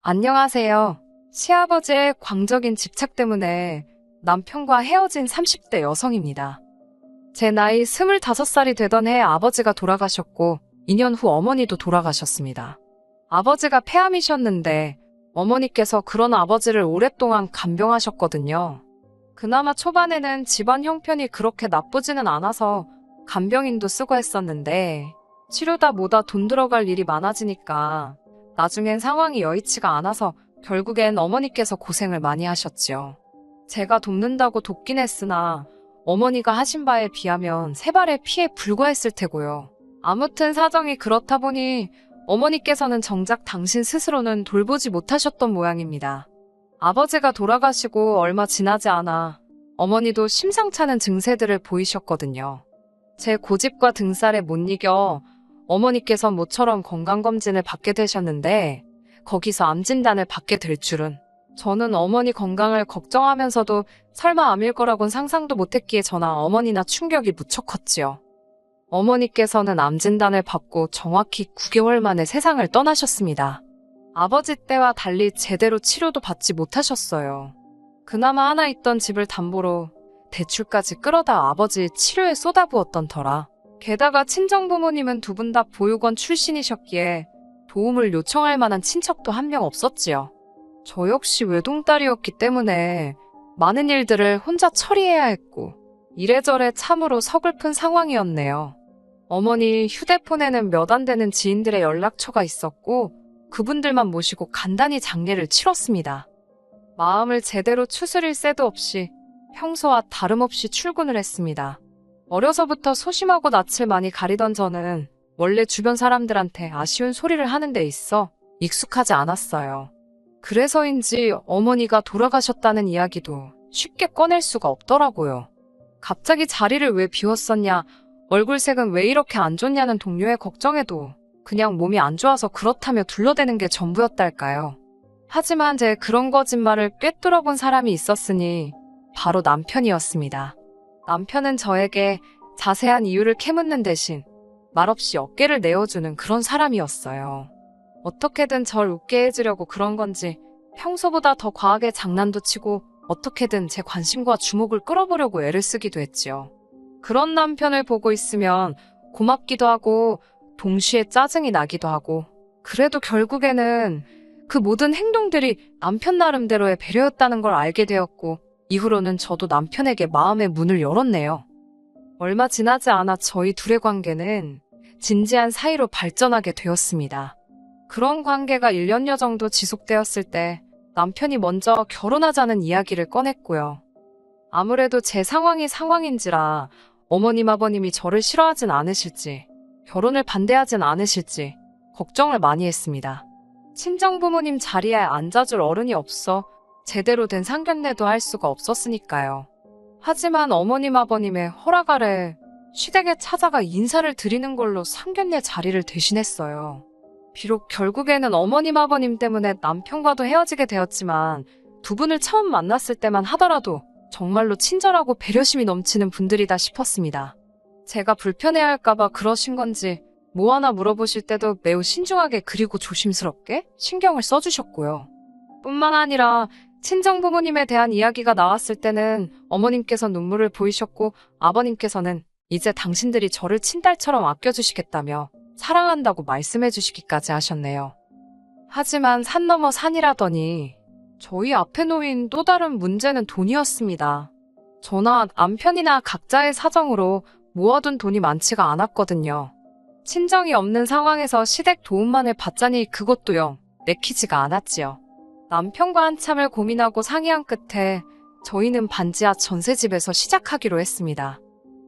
안녕하세요. 시아버지의 광적인 집착 때문에 남편과 헤어진 30대 여성입니다. 제 나이 25살이 되던 해에 아버지가 돌아가셨고 2년 후 어머니도 돌아가셨습니다. 아버지가 폐암이셨는데 어머니께서 그런 아버지를 오랫동안 간병하셨거든요. 그나마 초반에는 집안 형편이 그렇게 나쁘지는 않아서 간병인도 쓰고 했었는데 치료다 뭐다 돈 들어갈 일이 많아지니까 나중엔 상황이 여의치가 않아서 결국엔 어머니께서 고생을 많이 하셨지요. 제가 돕는다고 돕긴 했으나 어머니가 하신 바에 비하면 세 발의 피에 불과했을 테고요. 아무튼 사정이 그렇다 보니 어머니께서는 정작 당신 스스로는 돌보지 못하셨던 모양입니다. 아버지가 돌아가시고 얼마 지나지 않아 어머니도 심상찮은 증세들을 보이셨거든요. 제 고집과 등살에 못 이겨 어머니께서 모처럼 건강검진을 받게 되셨는데 거기서 암 진단을 받게 될 줄은. 저는 어머니 건강을 걱정하면서도 설마 암일 거라곤 상상도 못했기에 저나 어머니나 충격이 무척 컸지요. 어머니께서는 암 진단을 받고 정확히 9개월 만에 세상을 떠나셨습니다. 아버지 때와 달리 제대로 치료도 받지 못하셨어요. 그나마 하나 있던 집을 담보로 대출까지 끌어다 아버지 치료에 쏟아부었던 터라. 게다가 친정부모님은 두 분 다 보육원 출신이셨기에 도움을 요청할 만한 친척도 한 명 없었지요. 저 역시 외동딸이었기 때문에 많은 일들을 혼자 처리해야 했고 이래저래 참으로 서글픈 상황이었네요. 어머니 휴대폰에는 몇 안 되는 지인들의 연락처가 있었고 그분들만 모시고 간단히 장례를 치렀습니다. 마음을 제대로 추스릴 새도 없이 평소와 다름없이 출근을 했습니다. 어려서부터 소심하고 낯을 많이 가리던 저는 원래 주변 사람들한테 아쉬운 소리를 하는 데 있어 익숙하지 않았어요. 그래서인지 어머니가 돌아가셨다는 이야기도 쉽게 꺼낼 수가 없더라고요. 갑자기 자리를 왜 비웠었냐, 얼굴색은 왜 이렇게 안 좋냐는 동료의 걱정에도 그냥 몸이 안 좋아서 그렇다며 둘러대는 게 전부였달까요. 하지만 제 그런 거짓말을 꿰뚫어본 사람이 있었으니 바로 남편이었습니다. 남편은 저에게 자세한 이유를 캐묻는 대신 말없이 어깨를 내어주는 그런 사람이었어요. 어떻게든 절 웃게 해주려고 그런 건지 평소보다 더 과하게 장난도 치고 어떻게든 제 관심과 주목을 끌어보려고 애를 쓰기도 했지요. 그런 남편을 보고 있으면 고맙기도 하고 동시에 짜증이 나기도 하고 그래도 결국에는 그 모든 행동들이 남편 나름대로의 배려였다는 걸 알게 되었고 이후로는 저도 남편에게 마음의 문을 열었네요. 얼마 지나지 않아 저희 둘의 관계는 진지한 사이로 발전하게 되었습니다. 그런 관계가 1년여 정도 지속되었을 때 남편이 먼저 결혼하자는 이야기를 꺼냈고요. 아무래도 제 상황이 상황인지라 어머님 아버님이 저를 싫어하진 않으실지 결혼을 반대하진 않으실지 걱정을 많이 했습니다. 친정부모님 자리에 앉아줄 어른이 없어 제대로 된 상견례도 할 수가 없었으니까요. 하지만 어머님 아버님의 허락 아래 시댁에 찾아가 인사를 드리는 걸로 상견례 자리를 대신했어요. 비록 결국에는 어머님 아버님 때문에 남편과도 헤어지게 되었지만 두 분을 처음 만났을 때만 하더라도 정말로 친절하고 배려심이 넘치는 분들이다 싶었습니다. 제가 불편해할까봐 그러신 건지 뭐 하나 물어보실 때도 매우 신중하게 그리고 조심스럽게 신경을 써주셨고요. 뿐만 아니라 친정부모님에 대한 이야기가 나왔을 때는 어머님께서 눈물을 보이셨고 아버님께서는 이제 당신들이 저를 친딸처럼 아껴주시겠다며 사랑한다고 말씀해 주시기까지 하셨네요. 하지만 산 넘어 산이라더니 저희 앞에 놓인 또 다른 문제는 돈이었습니다. 저나 남편이나 각자의 사정으로 모아둔 돈이 많지가 않았거든요. 친정이 없는 상황에서 시댁 도움만을 받자니 그것도 영 내키지가 않았지요. 남편과 한참을 고민하고 상의한 끝에 저희는 반지하 전셋집에서 시작하기로 했습니다.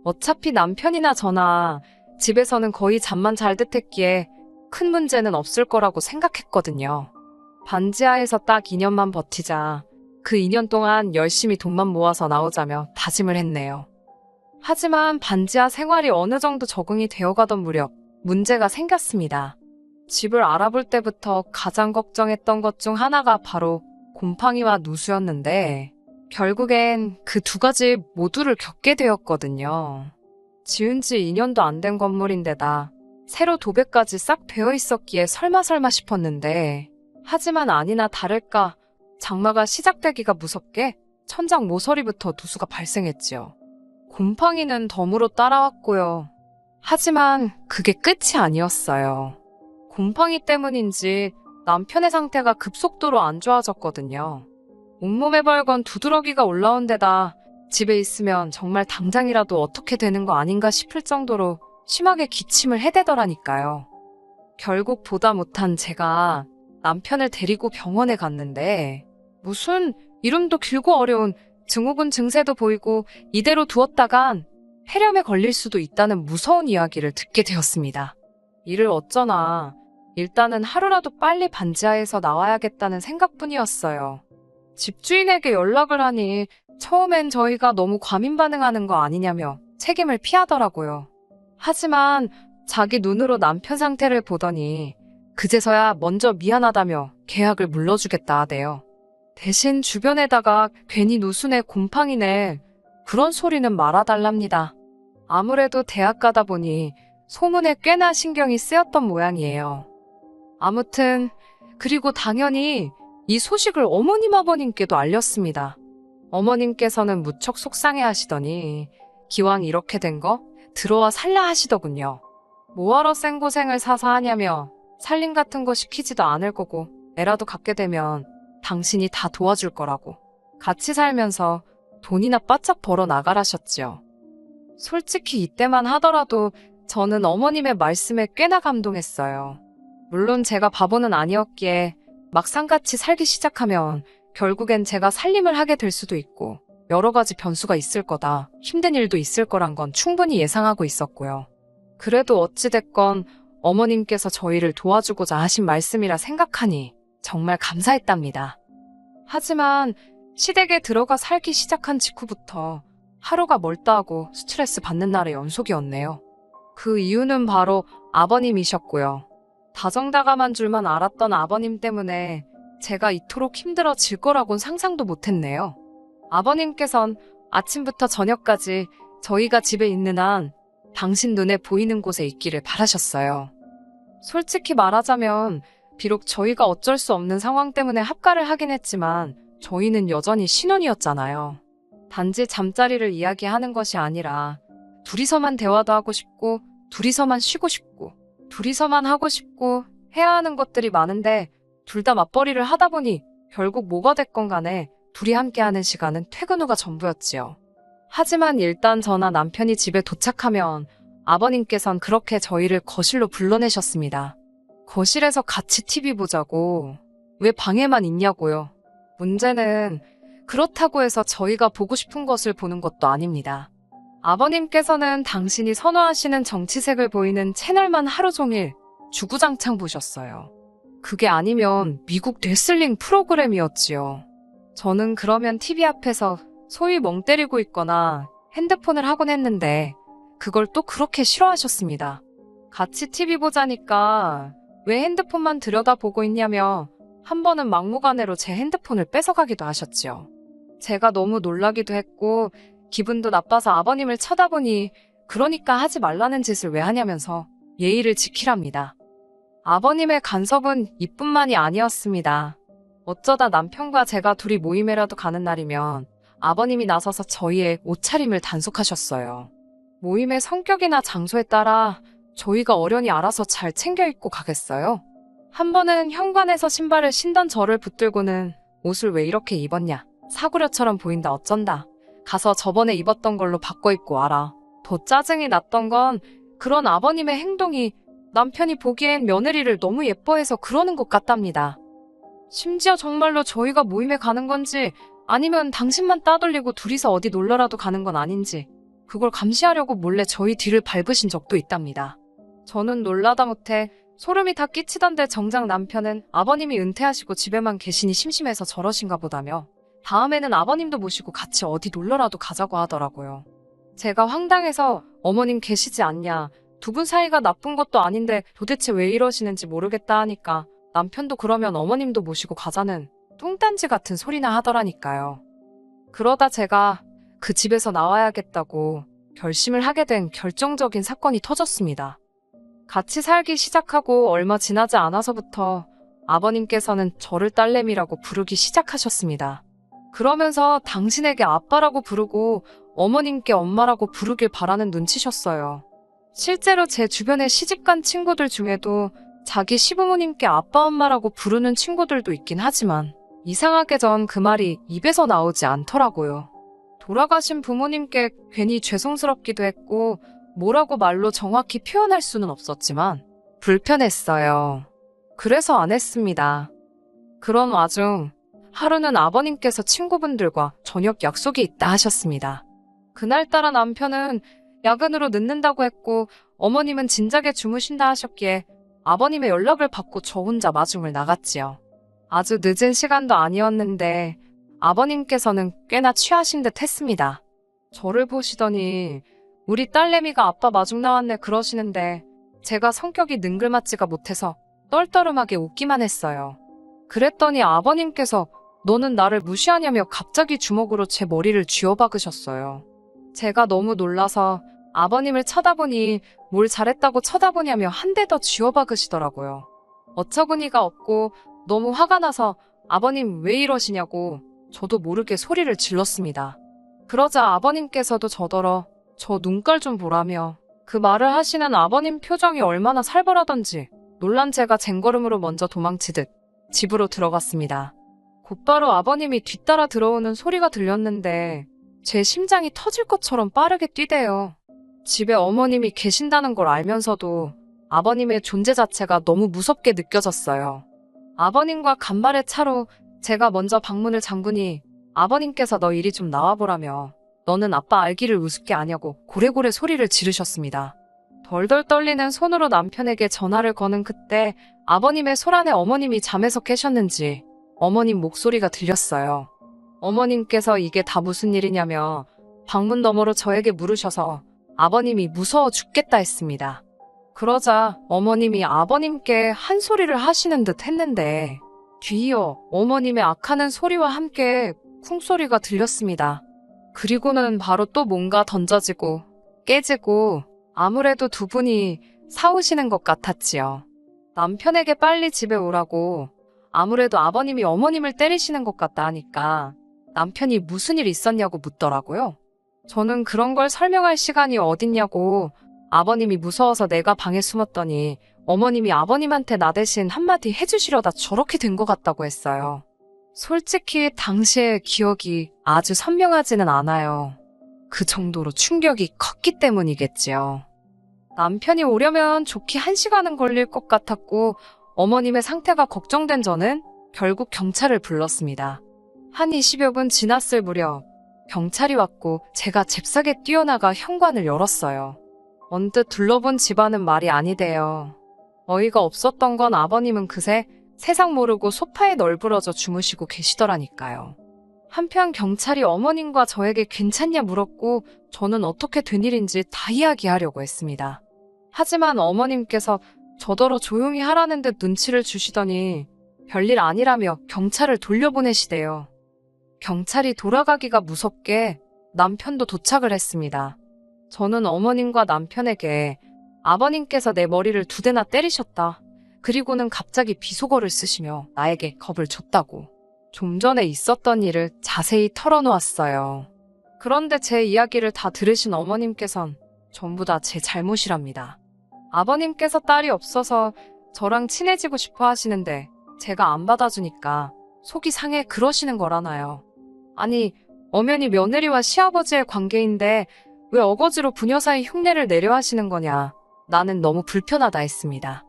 어차피 남편이나 저나 집에서는 거의 잠만 잘 듯했기에 큰 문제는 없을 거라고 생각했거든요. 반지하에서 딱 2년만 버티자 그 2년 동안 열심히 돈만 모아서 나오자며 다짐을 했네요. 하지만 반지하 생활이 어느 정도 적응이 되어가던 무렵 문제가 생겼습니다. 집을 알아볼 때부터 가장 걱정했던 것 중 하나가 바로 곰팡이와 누수였는데 결국엔 그 두 가지 모두를 겪게 되었거든요. 지은 지 2년도 안 된 건물인데다 새로 도배까지 싹 되어 있었기에 설마 싶었는데 하지만 아니나 다를까 장마가 시작되기가 무섭게 천장 모서리부터 누수가 발생했지요. 곰팡이는 덤으로 따라왔고요. 하지만 그게 끝이 아니었어요. 곰팡이 때문인지 남편의 상태가 급속도로 안 좋아졌거든요. 온몸에 벌건 두드러기가 올라온 데다 집에 있으면 정말 당장이라도 어떻게 되는 거 아닌가 싶을 정도로 심하게 기침을 해대더라니까요. 결국 보다 못한 제가 남편을 데리고 병원에 갔는데 무슨 이름도 길고 어려운 증후군 증세도 보이고 이대로 두었다간 폐렴에 걸릴 수도 있다는 무서운 이야기를 듣게 되었습니다. 이를 어쩌나 일단은 하루라도 빨리 반지하에서 나와야겠다는 생각뿐이었어요. 집주인에게 연락을 하니 처음엔 저희가 너무 과민 반응하는 거 아니냐며 책임을 피하더라고요. 하지만 자기 눈으로 남편 상태를 보더니 그제서야 먼저 미안하다며 계약을 물러주겠다 하대요. 대신 주변에다가 괜히 누수네 곰팡이네 그런 소리는 말아달랍니다. 아무래도 대학 가다 보니 소문에 꽤나 신경이 쓰였던 모양이에요. 아무튼 그리고 당연히 이 소식을 어머님 아버님께도 알렸습니다. 어머님께서는 무척 속상해 하시더니 기왕 이렇게 된 거 들어와 살라 하시더군요. 뭐하러 생고생을 사서 하냐며 살림 같은 거 시키지도 않을 거고 애라도 갖게 되면 당신이 다 도와줄 거라고. 같이 살면서 돈이나 바짝 벌어 나가라셨지요. 솔직히 이때만 하더라도 저는 어머님의 말씀에 꽤나 감동했어요. 물론 제가 바보는 아니었기에 막상 같이 살기 시작하면 결국엔 제가 살림을 하게 될 수도 있고 여러 가지 변수가 있을 거다, 힘든 일도 있을 거란 건 충분히 예상하고 있었고요. 그래도 어찌됐건 어머님께서 저희를 도와주고자 하신 말씀이라 생각하니 정말 감사했답니다. 하지만 시댁에 들어가 살기 시작한 직후부터 하루가 멀다하고 스트레스 받는 날의 연속이었네요. 그 이유는 바로 아버님이셨고요. 다정다감한 줄만 알았던 아버님 때문에 제가 이토록 힘들어질 거라곤 상상도 못했네요. 아버님께선 아침부터 저녁까지 저희가 집에 있는 한 당신 눈에 보이는 곳에 있기를 바라셨어요. 솔직히 말하자면 비록 저희가 어쩔 수 없는 상황 때문에 합가를 하긴 했지만 저희는 여전히 신혼이었잖아요. 단지 잠자리를 이야기하는 것이 아니라 둘이서만 대화도 하고 싶고 둘이서만 쉬고 싶고 둘이서만 하고 싶고 해야 하는 것들이 많은데 둘 다 맞벌이를 하다 보니 결국 뭐가 됐건 간에 둘이 함께하는 시간은 퇴근 후가 전부였지요. 하지만 일단 저나 남편이 집에 도착하면 아버님께선 그렇게 저희를 거실로 불러내셨습니다. 거실에서 같이 TV 보자고. 왜 방에만 있냐고요. 문제는 그렇다고 해서 저희가 보고 싶은 것을 보는 것도 아닙니다. 아버님께서는 당신이 선호하시는 정치색을 보이는 채널만 하루 종일 주구장창 보셨어요. 그게 아니면 미국 레슬링 프로그램이었지요. 저는 그러면 TV 앞에서 소위 멍 때리고 있거나 핸드폰을 하곤 했는데 그걸 또 그렇게 싫어하셨습니다. 같이 TV 보자니까 왜 핸드폰만 들여다보고 있냐며 한 번은 막무가내로 제 핸드폰을 뺏어가기도 하셨지요. 제가 너무 놀라기도 했고 기분도 나빠서 아버님을 쳐다보니 그러니까 하지 말라는 짓을 왜 하냐면서 예의를 지키랍니다. 아버님의 간섭은 이뿐만이 아니었습니다. 어쩌다 남편과 제가 둘이 모임에라도 가는 날이면 아버님이 나서서 저희의 옷차림을 단속하셨어요. 모임의 성격이나 장소에 따라 저희가 어련히 알아서 잘 챙겨 입고 가겠어요. 한 번은 현관에서 신발을 신던 저를 붙들고는 옷을 왜 이렇게 입었냐. 사구려처럼 보인다 어쩐다. 가서 저번에 입었던 걸로 바꿔 입고 와라. 더 짜증이 났던 건 그런 아버님의 행동이 남편이 보기엔 며느리를 너무 예뻐해서 그러는 것 같답니다. 심지어 정말로 저희가 모임에 가는 건지 아니면 당신만 따돌리고 둘이서 어디 놀러라도 가는 건 아닌지 그걸 감시하려고 몰래 저희 뒤를 밟으신 적도 있답니다. 저는 놀라다 못해 소름이 다 끼치던데 정작 남편은 아버님이 은퇴하시고 집에만 계시니 심심해서 저러신가 보다며 다음에는 아버님도 모시고 같이 어디 놀러라도 가자고 하더라고요. 제가 황당해서 어머님 계시지 않냐, 두 분 사이가 나쁜 것도 아닌데 도대체 왜 이러시는지 모르겠다 하니까 남편도 그러면 어머님도 모시고 가자는 뚱딴지 같은 소리나 하더라니까요. 그러다 제가 그 집에서 나와야겠다고 결심을 하게 된 결정적인 사건이 터졌습니다. 같이 살기 시작하고 얼마 지나지 않아서부터 아버님께서는 저를 딸내미라고 부르기 시작하셨습니다. 그러면서 당신에게 아빠라고 부르고 어머님께 엄마라고 부르길 바라는 눈치셨어요. 실제로 제 주변의 시집간 친구들 중에도 자기 시부모님께 아빠 엄마라고 부르는 친구들도 있긴 하지만 이상하게 전 그 말이 입에서 나오지 않더라고요. 돌아가신 부모님께 괜히 죄송스럽기도 했고 뭐라고 말로 정확히 표현할 수는 없었지만 불편했어요. 그래서 안 했습니다. 그런 와중 하루는 아버님께서 친구분들과 저녁 약속이 있다 하셨습니다. 그날따라 남편은 야근으로 늦는다고 했고 어머님은 진작에 주무신다 하셨기에 아버님의 연락을 받고 저 혼자 마중을 나갔지요. 아주 늦은 시간도 아니었는데 아버님께서는 꽤나 취하신 듯 했습니다. 저를 보시더니 우리 딸내미가 아빠 마중 나왔네 그러시는데 제가 성격이 능글맞지가 못해서 떨떠름하게 웃기만 했어요. 그랬더니 아버님께서 너는 나를 무시하냐며 갑자기 주먹으로 제 머리를 쥐어박으셨어요. 제가 너무 놀라서 아버님을 쳐다보니 뭘 잘했다고 쳐다보냐며 한 대 더 쥐어박으시더라고요. 어처구니가 없고 너무 화가 나서 아버님 왜 이러시냐고 저도 모르게 소리를 질렀습니다. 그러자 아버님께서도 저더러 저 눈깔 좀 보라며 그 말을 하시는 아버님 표정이 얼마나 살벌하던지 놀란 제가 쟁걸음으로 먼저 도망치듯 집으로 들어갔습니다. 곧바로 아버님이 뒤따라 들어오는 소리가 들렸는데 제 심장이 터질 것처럼 빠르게 뛰대요. 집에 어머님이 계신다는 걸 알면서도 아버님의 존재 자체가 너무 무섭게 느껴졌어요. 아버님과 간발의 차로 제가 먼저 방문을 잠그니 아버님께서 너 이리 좀 나와보라며 너는 아빠 알기를 우습게 아냐고 고래고래 소리를 지르셨습니다. 덜덜 떨리는 손으로 남편에게 전화를 거는 그때 아버님의 손안에 어머님이 잠에서 깨셨는지 어머님 목소리가 들렸어요. 어머님께서 이게 다 무슨 일이냐며 방문 너머로 저에게 물으셔서 아버님이 무서워 죽겠다 했습니다. 그러자 어머님이 아버님께 한 소리를 하시는 듯 했는데 뒤이어 어머님의 악하는 소리와 함께 쿵소리가 들렸습니다. 그리고는 바로 또 뭔가 던져지고 깨지고 아무래도 두 분이 싸우시는 것 같았지요. 남편에게 빨리 집에 오라고 아무래도 아버님이 어머님을 때리시는 것 같다 하니까 남편이 무슨 일 있었냐고 묻더라고요. 저는 그런 걸 설명할 시간이 어딨냐고 아버님이 무서워서 내가 방에 숨었더니 어머님이 아버님한테 나 대신 한마디 해주시려다 저렇게 된 것 같다고 했어요. 솔직히 당시의 기억이 아주 선명하지는 않아요. 그 정도로 충격이 컸기 때문이겠지요. 남편이 오려면 좋게 1시간은 걸릴 것 같았고 어머님의 상태가 걱정된 저는 결국 경찰을 불렀습니다. 한 20여 분 지났을 무렵 경찰이 왔고 제가 잽싸게 뛰어나가 현관을 열었어요. 언뜻 둘러본 집안은 말이 아니대요. 어이가 없었던 건 아버님은 그새 세상 모르고 소파에 널브러져 주무시고 계시더라니까요. 한편 경찰이 어머님과 저에게 괜찮냐 물었고 저는 어떻게 된 일인지 다 이야기하려고 했습니다. 하지만 어머님께서 저더러 조용히 하라는 듯 눈치를 주시더니 별일 아니라며 경찰을 돌려보내시대요. 경찰이 돌아가기가 무섭게 남편도 도착을 했습니다. 저는 어머님과 남편에게 아버님께서 내 머리를 2대나 때리셨다. 그리고는 갑자기 비속어를 쓰시며 나에게 겁을 줬다고 좀 전에 있었던 일을 자세히 털어놓았어요. 그런데 제 이야기를 다 들으신 어머님께선 전부 다 제 잘못이랍니다. 아버님께서 딸이 없어서 저랑 친해지고 싶어 하시는데 제가 안 받아주니까 속이 상해 그러시는 거라나요. 아니, 엄연히 며느리와 시아버지의 관계인데 왜 어거지로 부녀 사이 흉내를 내려 하시는 거냐. 나는 너무 불편하다 했습니다.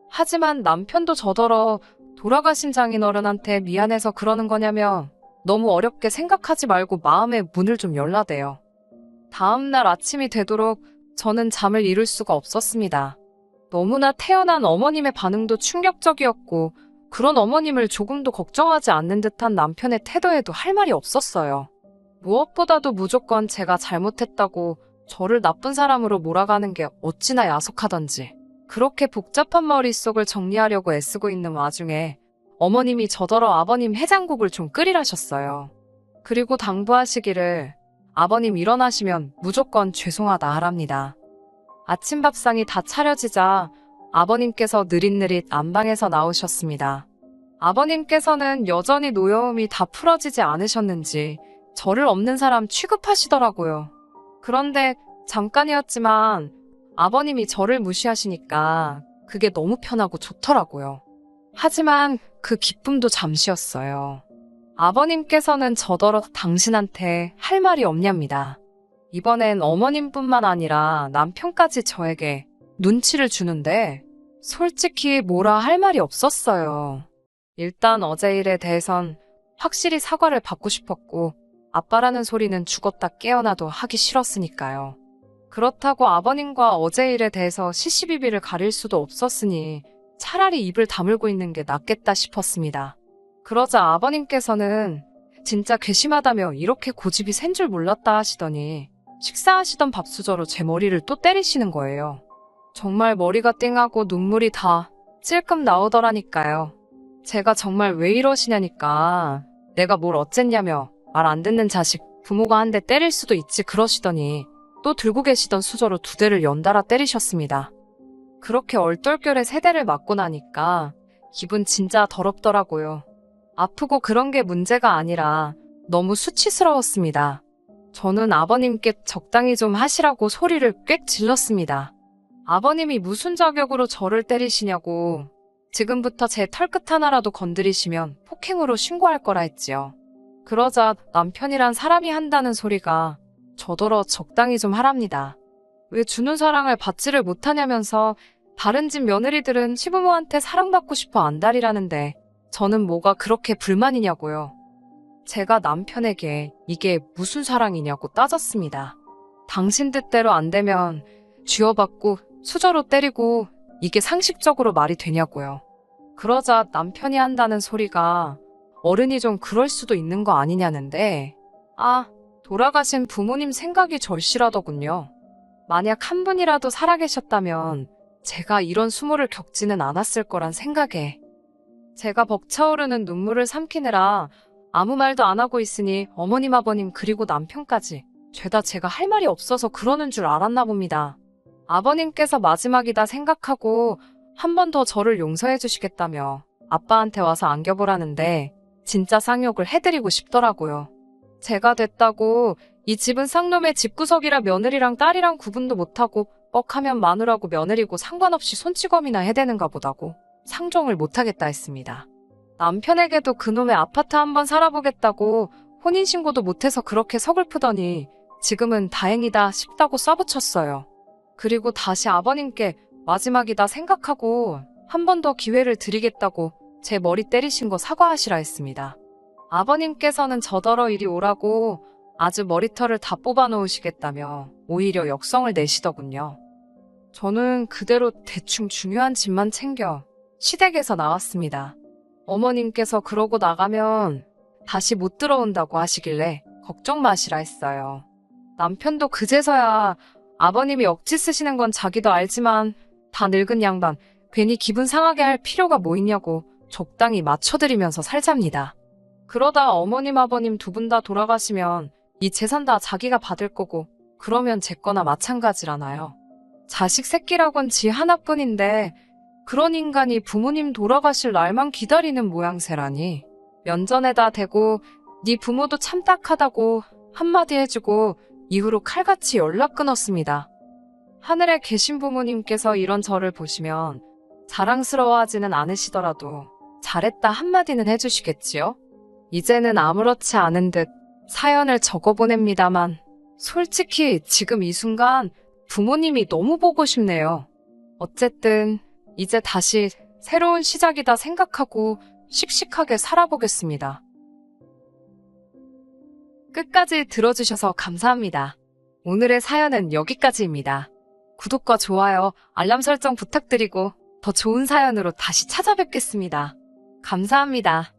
하지만 남편도 저더러 돌아가신 장인어른한테 미안해서 그러는 거냐며 너무 어렵게 생각하지 말고 마음의 문을 좀 열라대요. 다음날 아침이 되도록 저는 잠을 이룰 수가 없었습니다. 너무나 태어난 어머님의 반응도 충격적이었고 그런 어머님을 조금도 걱정하지 않는 듯한 남편의 태도에도 할 말이 없었어요. 무엇보다도 무조건 제가 잘못했다고 저를 나쁜 사람으로 몰아가는 게 어찌나 야속하던지 그렇게 복잡한 머릿속을 정리하려고 애쓰고 있는 와중에 어머님이 저더러 아버님 해장국을 좀 끓이라셨어요. 그리고 당부하시기를 아버님 일어나시면 무조건 죄송하다 하랍니다. 아침밥상이 다 차려지자 아버님께서 느릿느릿 안방에서 나오셨습니다. 아버님께서는 여전히 노여움이 다 풀어지지 않으셨는지 저를 없는 사람 취급하시더라고요. 그런데 잠깐이었지만 아버님이 저를 무시하시니까 그게 너무 편하고 좋더라고요. 하지만 그 기쁨도 잠시였어요. 아버님께서는 저더러 당신한테 할 말이 없냐입니다. 이번엔 어머님뿐만 아니라 남편까지 저에게 눈치를 주는데 솔직히 뭐라 할 말이 없었어요. 일단 어제 일에 대해선 확실히 사과를 받고 싶었고 아빠라는 소리는 죽었다 깨어나도 하기 싫었으니까요. 그렇다고 아버님과 어제 일에 대해서 시시비비를 가릴 수도 없었으니 차라리 입을 다물고 있는 게 낫겠다 싶었습니다. 그러자 아버님께서는 진짜 괘씸하다며 이렇게 고집이 센 줄 몰랐다 하시더니 식사하시던 밥수저로 제 머리를 또 때리시는 거예요. 정말 머리가 띵하고 눈물이 다 찔끔 나오더라니까요. 제가 정말 왜 이러시냐니까 내가 뭘 어쨌냐며 말 안 듣는 자식 부모가 한 대 때릴 수도 있지 그러시더니 또 들고 계시던 수저로 2대를 연달아 때리셨습니다. 그렇게 얼떨결에 3대를 맞고 나니까 기분 진짜 더럽더라고요. 아프고 그런 게 문제가 아니라 너무 수치스러웠습니다. 저는 아버님께 적당히 좀 하시라고 소리를 꽥 질렀습니다. 아버님이 무슨 자격으로 저를 때리시냐고 지금부터 제 털끝 하나라도 건드리시면 폭행으로 신고할 거라 했지요. 그러자 남편이란 사람이 한다는 소리가 저더러 적당히 좀 하랍니다. 왜 주는 사랑을 받지를 못하냐면서 다른 집 며느리들은 시부모한테 사랑받고 싶어 안달이라는데 저는 뭐가 그렇게 불만이냐고요. 제가 남편에게 이게 무슨 사랑이냐고 따졌습니다. 당신 뜻대로 안 되면 쥐어받고 수저로 때리고 이게 상식적으로 말이 되냐고요. 그러자 남편이 한다는 소리가 어른이 좀 그럴 수도 있는 거 아니냐는데 돌아가신 부모님 생각이 절실하더군요. 만약 한 분이라도 살아계셨다면 제가 이런 수모를 겪지는 않았을 거란 생각에 제가 벅차오르는 눈물을 삼키느라 아무 말도 안 하고 있으니 어머님 아버님 그리고 남편까지 죄다 제가 할 말이 없어서 그러는 줄 알았나 봅니다. 아버님께서 마지막이다 생각하고 한 번 더 저를 용서해 주시겠다며 아빠한테 와서 안겨보라는데 진짜 쌍욕을 해드리고 싶더라고요. 제가 됐다고 이 집은 쌍놈의 집구석이라 며느리랑 딸이랑 구분도 못하고 뻑하면 마누라고 며느리고 상관없이 손찌검이나 해대는가 보다고 상종을 못하겠다 했습니다. 남편에게도 그놈의 아파트 한번 살아보겠다고 혼인신고도 못해서 그렇게 서글프더니 지금은 다행이다 싶다고 써붙였어요. 그리고 다시 아버님께 마지막이다 생각하고 한 번 더 기회를 드리겠다고 제 머리 때리신 거 사과하시라 했습니다. 아버님께서는 저더러 이리 오라고 아주 머리털을 다 뽑아 놓으시겠다며 오히려 역성을 내시더군요. 저는 그대로 대충 중요한 집만 챙겨 시댁에서 나왔습니다. 어머님께서 그러고 나가면 다시 못 들어온다고 하시길래 걱정 마시라 했어요. 남편도 그제서야 아버님이 억지 쓰시는 건 자기도 알지만 다 늙은 양반 괜히 기분 상하게 할 필요가 뭐 있냐고 적당히 맞춰드리면서 살잡니다. 그러다 어머님 아버님 2분 다 돌아가시면 이 재산 다 자기가 받을 거고 그러면 제 거나 마찬가지라나요. 자식 새끼라곤 지 하나뿐인데 그런 인간이 부모님 돌아가실 날만 기다리는 모양새라니. 면전에다 대고 네 부모도 참 딱하다고 한마디 해주고 이후로 칼같이 연락 끊었습니다. 하늘에 계신 부모님께서 이런 저를 보시면 자랑스러워하지는 않으시더라도 잘했다 한마디는 해주시겠지요? 이제는 아무렇지 않은 듯 사연을 적어보냅니다만 솔직히 지금 이 순간 부모님이 너무 보고 싶네요. 어쨌든 이제 다시 새로운 시작이다 생각하고 씩씩하게 살아보겠습니다. 끝까지 들어주셔서 감사합니다. 오늘의 사연은 여기까지입니다. 구독과 좋아요, 알람 설정 부탁드리고 더 좋은 사연으로 다시 찾아뵙겠습니다. 감사합니다.